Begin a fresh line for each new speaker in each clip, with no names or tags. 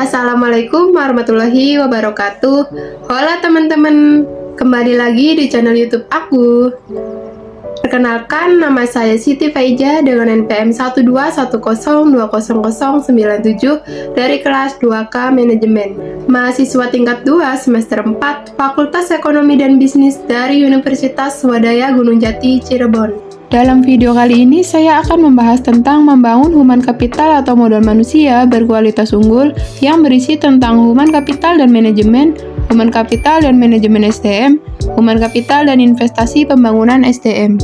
Assalamualaikum warahmatullahi wabarakatuh. Hola teman-teman, kembali lagi di channel YouTube aku. Perkenalkan, nama saya Siti Faiza dengan NPM 121020097 dari kelas 2K Manajemen. Mahasiswa tingkat 2 semester 4 Fakultas Ekonomi dan Bisnis dari Universitas Swadaya Gunung Jati, Cirebon. Dalam video kali ini, saya akan membahas tentang membangun human capital atau modal manusia berkualitas unggul yang berisi tentang human capital dan manajemen, human capital dan manajemen SDM, human capital dan investasi pembangunan SDM.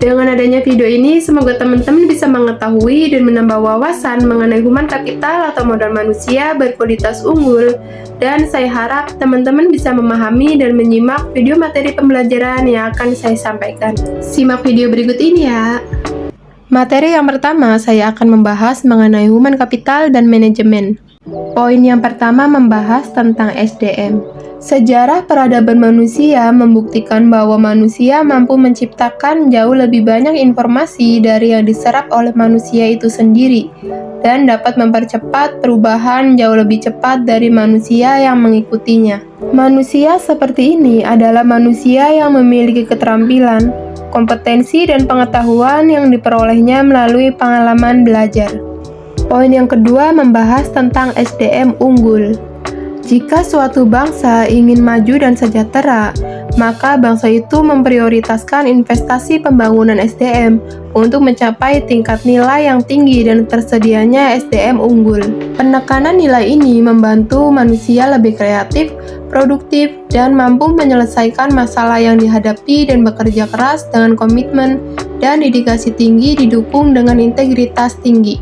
Dengan adanya video ini, semoga teman-teman bisa mengetahui dan menambah wawasan mengenai human capital atau modal manusia berkualitas unggul. Dan saya harap teman-teman bisa memahami dan menyimak video materi pembelajaran yang akan saya sampaikan. Simak video berikut ini ya. Materi yang pertama, saya akan membahas mengenai human capital dan manajemen. Poin yang pertama membahas tentang SDM. Sejarah peradaban manusia membuktikan bahwa manusia mampu menciptakan jauh lebih banyak informasi dari yang diserap oleh manusia itu sendiri dan dapat mempercepat perubahan jauh lebih cepat dari manusia yang mengikutinya. Manusia seperti ini adalah manusia yang memiliki keterampilan, kompetensi, dan pengetahuan yang diperolehnya melalui pengalaman belajar. Poin yang kedua membahas tentang SDM unggul. Jika suatu bangsa ingin maju dan sejahtera, maka bangsa itu memprioritaskan investasi pembangunan SDM untuk mencapai tingkat nilai yang tinggi dan tersedianya SDM unggul. Penekanan nilai ini membantu manusia lebih kreatif, produktif, dan mampu menyelesaikan masalah yang dihadapi dan bekerja keras dengan komitmen dan dedikasi tinggi didukung dengan integritas tinggi.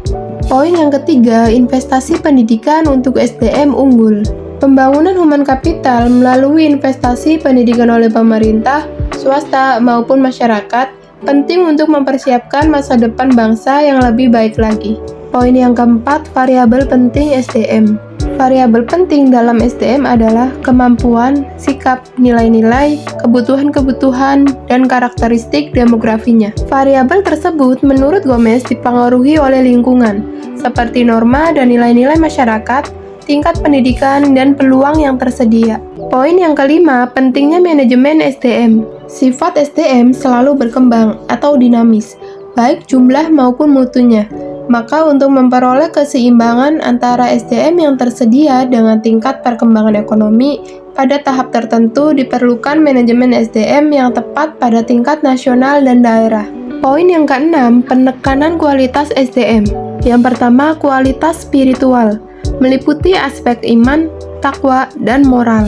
Poin yang ketiga, investasi pendidikan untuk SDM unggul. Pembangunan human capital melalui investasi pendidikan oleh pemerintah, swasta, maupun masyarakat penting untuk mempersiapkan masa depan bangsa yang lebih baik lagi. Poin yang keempat, variabel penting SDM. Variabel penting dalam SDM adalah kemampuan, sikap, nilai-nilai, kebutuhan-kebutuhan, dan karakteristik demografinya. Variabel tersebut menurut Gomez dipengaruhi oleh lingkungan, seperti norma dan nilai-nilai masyarakat, tingkat pendidikan, dan peluang yang tersedia. Poin yang kelima, pentingnya manajemen SDM. Sifat SDM selalu berkembang atau dinamis, baik jumlah maupun mutunya. Maka untuk memperoleh keseimbangan antara SDM yang tersedia dengan tingkat perkembangan ekonomi, pada tahap tertentu diperlukan manajemen SDM yang tepat pada tingkat nasional dan daerah. Poin yang keenam, penekanan kualitas SDM. Yang pertama, kualitas spiritual, meliputi aspek iman, takwa, dan moral.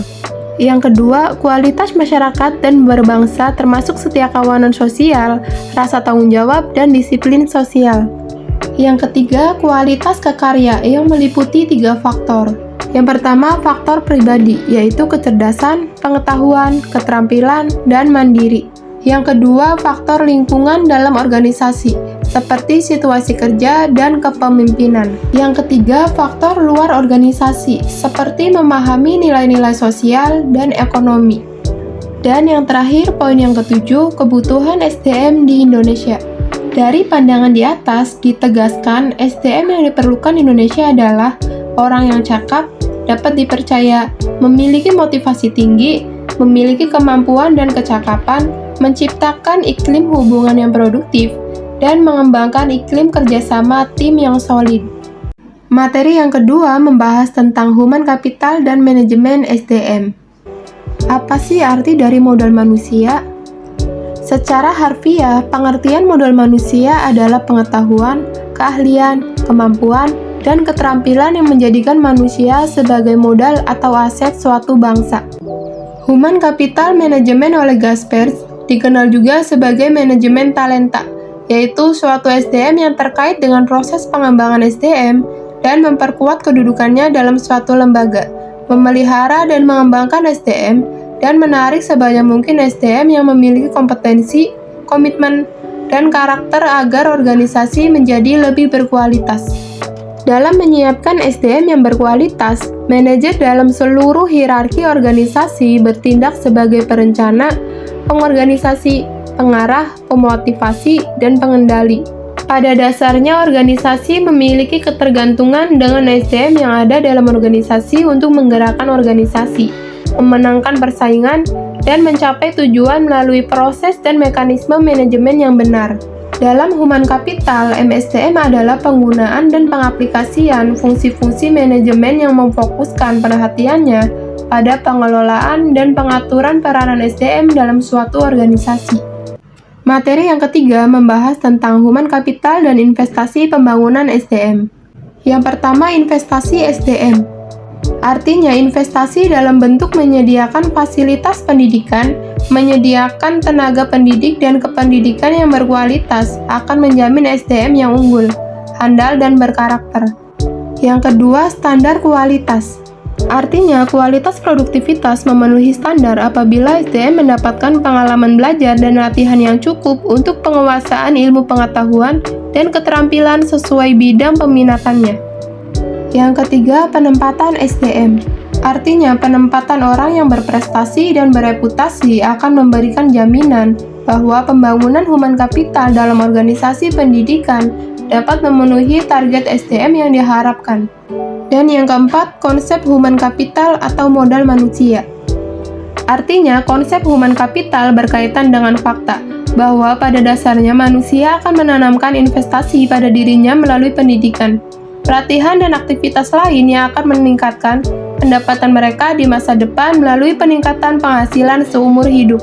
Yang kedua, kualitas masyarakat dan berbangsa termasuk setiakawanan sosial, rasa tanggung jawab, dan disiplin sosial. Yang ketiga, kualitas kekarya yang meliputi 3 faktor. Yang pertama, faktor pribadi, yaitu kecerdasan, pengetahuan, keterampilan, dan mandiri. Yang kedua, faktor lingkungan dalam organisasi, seperti situasi kerja dan kepemimpinan. Yang ketiga, faktor luar organisasi, seperti memahami nilai-nilai sosial dan ekonomi. Dan yang terakhir, poin yang ketujuh, kebutuhan SDM di Indonesia. Dari pandangan di atas, ditegaskan SDM yang diperlukan Indonesia adalah orang yang cakap, dapat dipercaya, memiliki motivasi tinggi, memiliki kemampuan dan kecakapan, menciptakan iklim hubungan yang produktif, dan mengembangkan iklim kerjasama tim yang solid. Materi yang kedua membahas tentang human capital dan manajemen SDM. Apa sih arti dari modal manusia? Secara harfiah, pengertian modal manusia adalah pengetahuan, keahlian, kemampuan, dan keterampilan yang menjadikan manusia sebagai modal atau aset suatu bangsa. Human capital management oleh Gaspers dikenal juga sebagai manajemen talenta, yaitu suatu SDM yang terkait dengan proses pengembangan SDM dan memperkuat kedudukannya dalam suatu lembaga, memelihara dan mengembangkan SDM, dan menarik sebanyak mungkin SDM yang memiliki kompetensi, komitmen, dan karakter agar organisasi menjadi lebih berkualitas. Dalam menyiapkan SDM yang berkualitas, manajer dalam seluruh hierarki organisasi bertindak sebagai perencana, pengorganisasi, pengarah, pemotivasi, dan pengendali. Pada dasarnya, organisasi memiliki ketergantungan dengan SDM yang ada dalam organisasi untuk menggerakkan organisasi, memenangkan persaingan, dan mencapai tujuan melalui proses dan mekanisme manajemen yang benar. Dalam human capital, MSDM adalah penggunaan dan pengaplikasian fungsi-fungsi manajemen yang memfokuskan perhatiannya pada pengelolaan dan pengaturan peranan SDM dalam suatu organisasi. Materi yang ketiga membahas tentang human capital dan investasi pembangunan SDM. Yang pertama, investasi SDM. Artinya, investasi dalam bentuk menyediakan fasilitas pendidikan, menyediakan tenaga pendidik dan kependidikan yang berkualitas akan menjamin SDM yang unggul, handal, dan berkarakter. Yang kedua, standar kualitas. Artinya, kualitas produktivitas memenuhi standar apabila SDM mendapatkan pengalaman belajar dan latihan yang cukup untuk penguasaan ilmu pengetahuan dan keterampilan sesuai bidang peminatannya. Yang ketiga, penempatan SDM. Artinya, penempatan orang yang berprestasi dan bereputasi akan memberikan jaminan bahwa pembangunan human capital dalam organisasi pendidikan dapat memenuhi target SDM yang diharapkan. Dan yang keempat, konsep human capital atau modal manusia. Artinya, konsep human capital berkaitan dengan fakta bahwa pada dasarnya manusia akan menanamkan investasi pada dirinya melalui pendidikan, pelatihan, dan aktivitas lain yang akan meningkatkan pendapatan mereka di masa depan melalui peningkatan penghasilan seumur hidup.